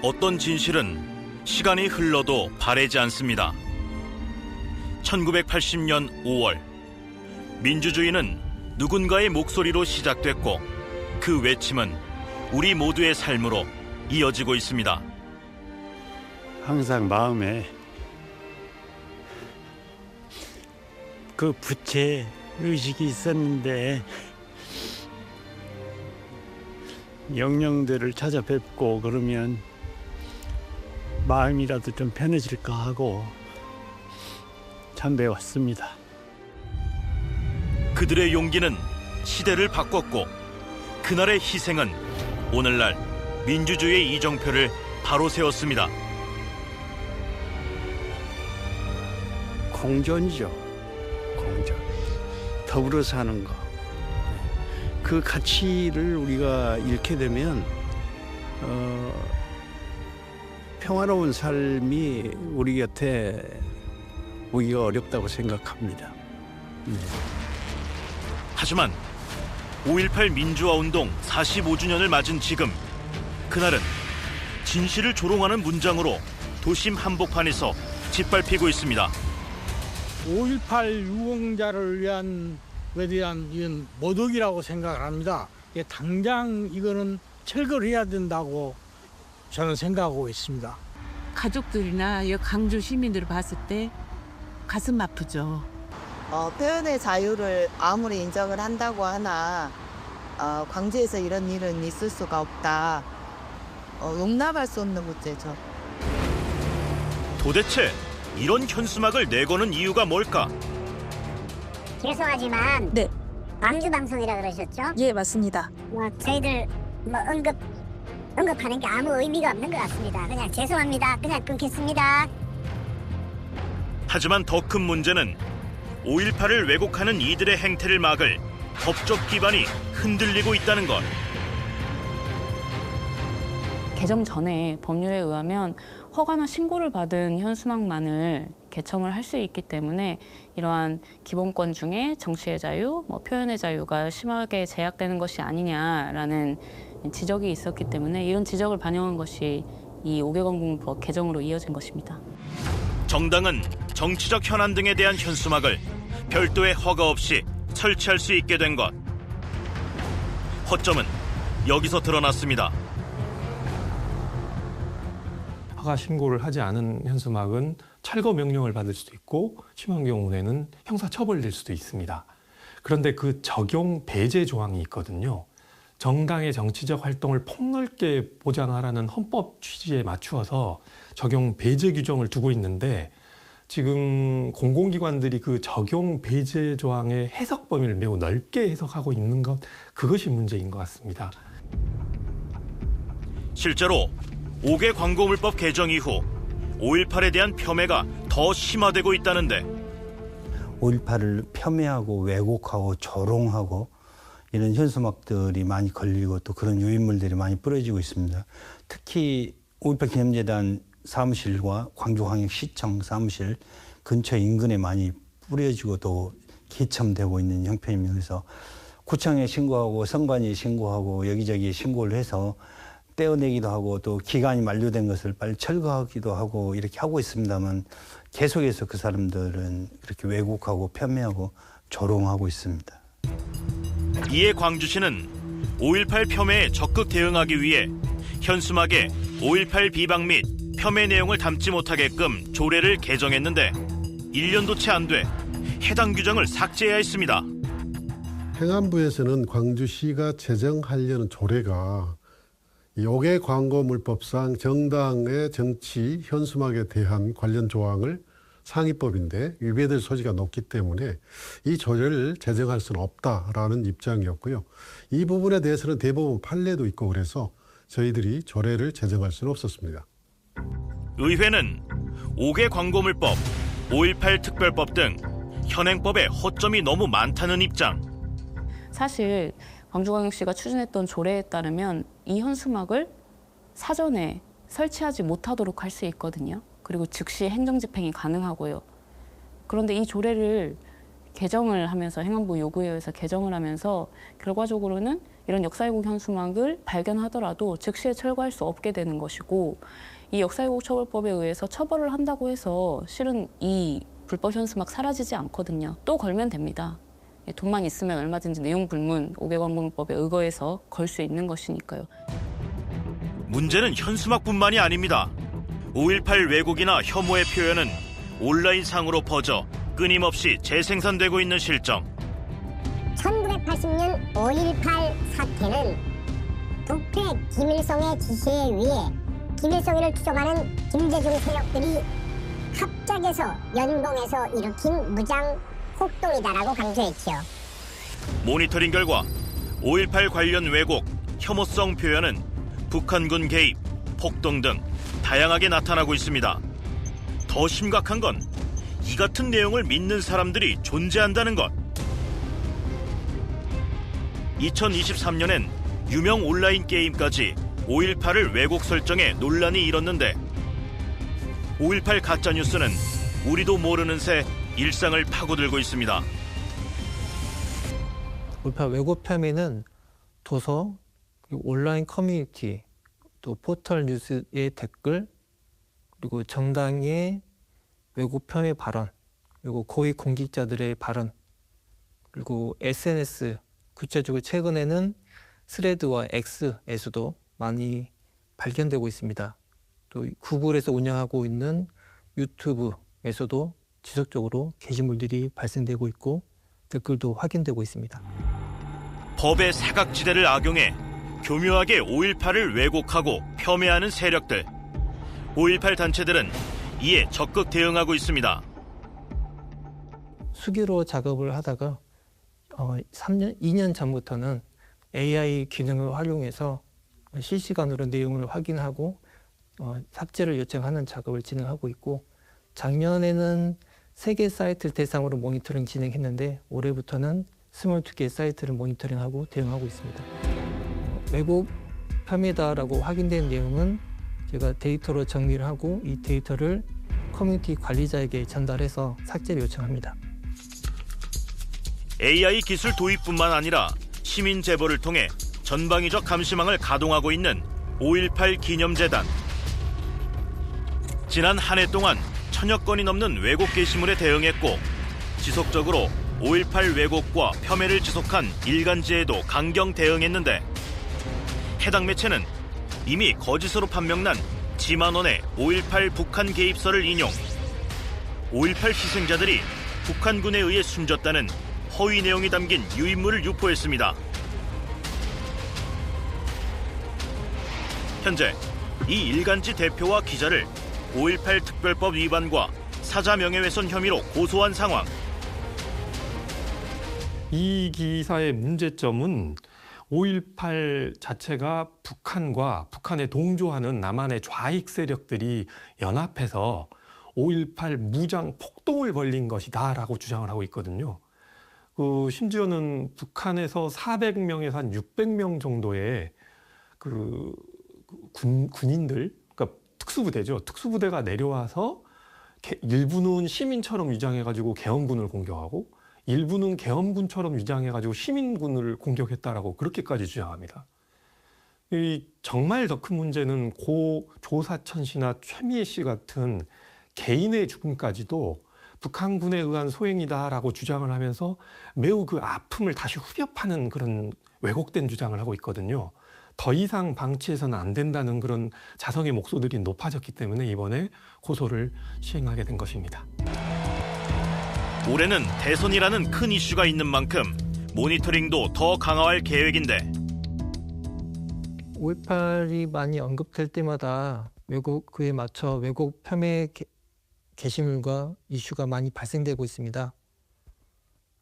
어떤 진실은 시간이 흘러도 바래지 않습니다. 1980년 5월, 민주주의는 누군가의 목소리로 시작됐고 그 외침은 우리 모두의 삶으로 이어지고 있습니다. 항상 마음에 그 부채 의식이 있었는데 영령들을 찾아뵙고 그러면 마음이라도 좀 편해질까 하고 참배해 왔습니다. 그들의 용기는 시대를 바꿨고 그날의 희생은 오늘날 민주주의의 이정표를 바로 세웠습니다. 공존이죠. 공존. 더불어 사는 거. 그 가치를 우리가 잃게 되면 평화로운 삶이 우리 곁에 오기가 어렵다고 생각합니다. 네. 하지만 5.18 민주화운동 45주년을 맞은 지금, 그날은 진실을 조롱하는 문장으로 도심 한복판에서 짓밟히고 있습니다. 5.18 유공자를 위한 이건 모독이라고 생각을 합니다. 당장 이거는 철거해야 된다고 저는 생각하고 있습니다. 가족들이나 강주 시민들을 봤을 때 가슴 아프죠. 표현의 자유를 아무리 인정을 한다고 하나 광주에서 이런 일은 있을 수가 없다. 용납할 수 없는 문제죠. 도대체 이런 현수막을 내거는 이유가 뭘까? 죄송하지만 네. 광주 방송이라 그러셨죠? 예, 맞습니다. 저희들 언급하는 게 아무 의미가 없는 것 같습니다. 그냥 죄송합니다. 그냥 끊겠습니다. 하지만 더 큰 문제는 5.18을 왜곡하는 이들의 행태를 막을 법적 기반이 흔들리고 있다는 것. 개정 전에 법률에 의하면 허가나 신고를 받은 현수막만을 개첨을 할 수 있기 때문에 이러한 기본권 중에 정치의 자유, 표현의 자유가 심하게 제약되는 것이 아니냐라는 지적이 있었기 때문에 이런 지적을 반영한 것이 이 5개 광고물법 개정으로 이어진 것입니다. 정당은 정치적 현안 등에 대한 현수막을 별도의 허가 없이 설치할 수 있게 된 것. 허점은 여기서 드러났습니다. 허가 신고를 하지 않은 현수막은 철거 명령을 받을 수도 있고 심한 경우에는 형사처벌될 수도 있습니다. 그런데 그 적용 배제 조항이 있거든요. 정당의 정치적 활동을 폭넓게 보장하라는 헌법 취지에 맞추어서 적용 배제 규정을 두고 있는데 지금 공공기관들이 그 적용 배제 조항의 해석 범위를 매우 넓게 해석하고 있는 것, 그것이 문제인 것 같습니다. 실제로 5개 광고물법 개정 이후 5.18에 대한 폄훼가 더 심화되고 있다는데 5.18을 폄훼하고 왜곡하고 조롱하고 이런 현수막들이 많이 걸리고 또 그런 유인물들이 많이 뿌려지고 있습니다. 특히 5.18 기념재단 사무실과 광주광역시청 사무실 근처 인근에 많이 뿌려지고 또 기첨되고 있는 형편입니다. 그래서 구청에 신고하고 선관위에 신고하고 여기저기 신고를 해서 떼어내기도 하고 또 기간이 만료된 것을 빨리 철거하기도 하고 이렇게 하고 있습니다만 계속해서 그 사람들은 그렇게 왜곡하고 폄훼하고 조롱하고 있습니다. 이에 광주시는 5.18 폄훼에 적극 대응하기 위해 현수막에 5.18 비방 및 폄훼 내용을 담지 못하게끔 조례를 개정했는데 1년도 채 안 돼 해당 규정을 삭제해야 했습니다. 행안부에서는 광주시가 제정하려는 조례가 5개 광고물법상 정당의 정치 현수막에 대한 관련 조항을 상위법인데 위배될 소지가 높기 때문에 이 조례를 제정할 수는 없다라는 입장이었고요. 이 부분에 대해서는 대법원 판례도 있고 그래서 저희들이 조례를 제정할 수는 없었습니다. 의회는 5개 광고물법, 5.18 특별법 등 현행법에 허점이 너무 많다는 입장. 사실 광주광역시가 추진했던 조례에 따르면 이 현수막을 사전에 설치하지 못하도록 할 수 있거든요. 그리고 즉시 행정집행이 가능하고요. 그런데 이 조례를 개정을 하면서 행안부 요구에 의해서 개정을 하면서 결과적으로는 이런 역사 왜곡 현수막을 발견하더라도 즉시에 철거할 수 없게 되는 것이고, 이 역사 왜곡 처벌법에 의해서 처벌을 한다고 해서 실은 이 불법 현수막 사라지지 않거든요. 또 걸면 됩니다. 돈만 있으면 얼마든지 내용 불문 500원문법에 의거해서 걸 수 있는 것이니까요. 문제는 현수막뿐만이 아닙니다. 5.18 왜곡이나 혐오의 표현은 온라인상으로 퍼져 끊임없이 재생산되고 있는 실정. 1980년 5.18 사태는 독재 김일성의 지시에 의해 김일성이를 추종하는 김대중 세력들이 합작해서 연공해서 일으킨 무장 폭동이다라고 강조했죠. 모니터링 결과 5.18 관련 왜곡, 혐오성 표현은 북한군 개입, 폭동 등 다양하게 나타나고 있습니다. 더 심각한 건 이 같은 내용을 믿는 사람들이 존재한다는 것. 2023년엔 유명 온라인 게임까지 5.18을 왜곡 설정해 논란이 일었는데 5.18 가짜뉴스는 우리도 모르는 새 일상을 파고들고 있습니다. 5.18 왜곡 폄훼는 도서, 온라인 커뮤니티, 또 포털 뉴스의 댓글, 그리고 정당의 왜곡 폄훼 발언, 그리고 고위 공직자들의 발언, 그리고 SNS, 구체적으로 최근에는 스레드와 X에서도 많이 발견되고 있습니다. 또 구글에서 운영하고 있는 유튜브에서도 지속적으로 게시물들이 발생되고 있고 댓글도 확인되고 있습니다. 법의 사각지대를 악용해 교묘하게 5.18을 왜곡하고 폄훼하는 세력들. 5.18 단체들은 이에 적극 대응하고 있습니다. 수기로 작업을 하다가 2년 전부터는 AI 기능을 활용해서 실시간으로 내용을 확인하고 삭제를 요청하는 작업을 진행하고 있고, 작년에는 3개 사이트를 대상으로 모니터링 진행했는데 올해부터는 22개 사이트를 모니터링하고 대응하고 있습니다. 왜곡 폄훼다라고 확인된 내용은 제가 데이터로 정리를 하고 이 데이터를 커뮤니티 관리자에게 전달해서 삭제를 요청합니다. AI 기술 도입뿐만 아니라 시민 제보를 통해 전방위적 감시망을 가동하고 있는 5.18 기념재단. 지난 한 해 동안 1000여 건이 넘는 왜곡 게시물에 대응했고 지속적으로 5.18 왜곡과 폄훼를 지속한 일간지에도 강경 대응했는데, 해당 매체는 이미 거짓으로 판명난 지만원의 5.18 북한 개입설을 인용, 5.18 희생자들이 북한군에 의해 숨졌다는 허위 내용이 담긴 유인물을 유포했습니다. 현재 이 일간지 대표와 기자를 5.18 특별법 위반과 사자 명예훼손 혐의로 고소한 상황. 이 기사의 문제점은 5.18 자체가 북한과 북한에 동조하는 남한의 좌익 세력들이 연합해서 5.18 무장 폭동을 벌린 것이다라고 주장을 하고 있거든요. 심지어는 북한에서 400명에서 한 600명 정도의 군인들, 그러니까 특수부대죠. 특수부대가 내려와서 일부는 시민처럼 위장해가지고 계엄군을 공격하고 일부는 계엄군처럼 위장해가지고 시민군을 공격했다라고 그렇게까지 주장합니다. 정말 더 큰 문제는 고 조사천 씨나 최미애 씨 같은 개인의 죽음까지도 북한군에 의한 소행이다라고 주장을 하면서 매우 그 아픔을 다시 후벼파는 그런 왜곡된 주장을 하고 있거든요. 더 이상 방치해서는 안 된다는 그런 자성의 목소들이 높아졌기 때문에 이번에 고소를 시행하게 된 것입니다. 올해는 대선이라는 큰 이슈가 있는 만큼 모니터링도 더 강화할 계획인데 5.18이 많이 언급될 때마다 그에 맞춰 왜곡 폄훼 게시물과 이슈가 많이 발생되고 있습니다.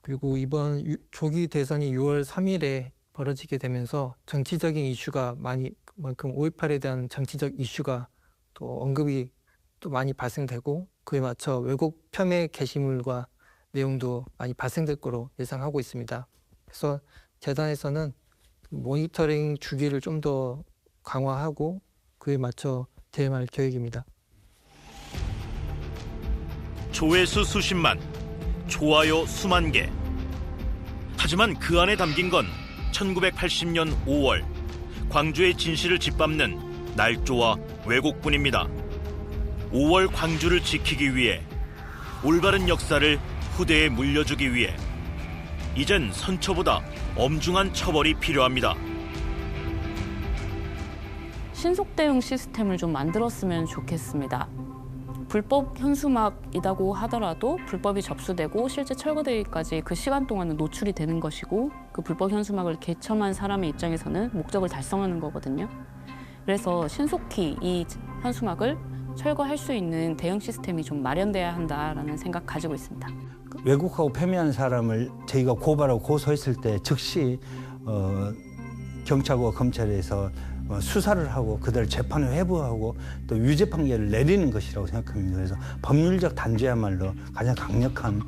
그리고 이번 조기 대선이 6월 3일에 벌어지게 되면서 정치적인 이슈가 만큼 5.18에 대한 정치적 이슈가 또 언급이 또 많이 발생되고 그에 맞춰 왜곡 폄훼 게시물과 내용도 많이 발생될 거로 예상하고 있습니다. 그래서 재단에서는 모니터링 주기를 좀 더 강화하고 그에 맞춰 대응할 계획입니다. 조회수 수십만, 좋아요 수만 개. 하지만 그 안에 담긴 건 1980년 5월 광주의 진실을 짓밟는 날조와 왜곡뿐입니다. 5월 광주를 지키기 위해 올바른 역사를 후대에 물려주기 위해 이젠 선처보다 엄중한 처벌이 필요합니다. 신속 대응 시스템을 좀 만들었으면 좋겠습니다. 불법 현수막이라고 하더라도 불법이 접수되고 실제 철거되기까지 그 시간 동안은 노출이 되는 것이고 그 불법 현수막을 개첨한 사람의 입장에서는 목적을 달성하는 거거든요. 그래서 신속히 이 현수막을 철거할 수 있는 대응 시스템이 좀 마련돼야 한다라는 생각 가지고 있습니다. 왜곡하고 폄훼하는 사람을 저희가 고발하고 고소했을 때 즉시 경찰과 검찰에서 수사를 하고 그들 재판을 회부하고 또 유죄 판결을 내리는 것이라고 생각합니다. 그래서 법률적 단죄야말로 가장 강력한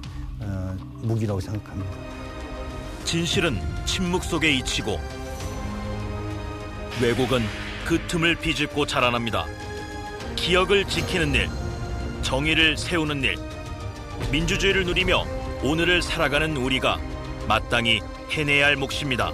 무기라고 생각합니다. 진실은 침묵 속에 잊히고 왜곡은 그 틈을 비집고 자라납니다. 기억을 지키는 일, 정의를 세우는 일, 민주주의를 누리며 오늘을 살아가는 우리가 마땅히 해내야 할 몫입니다.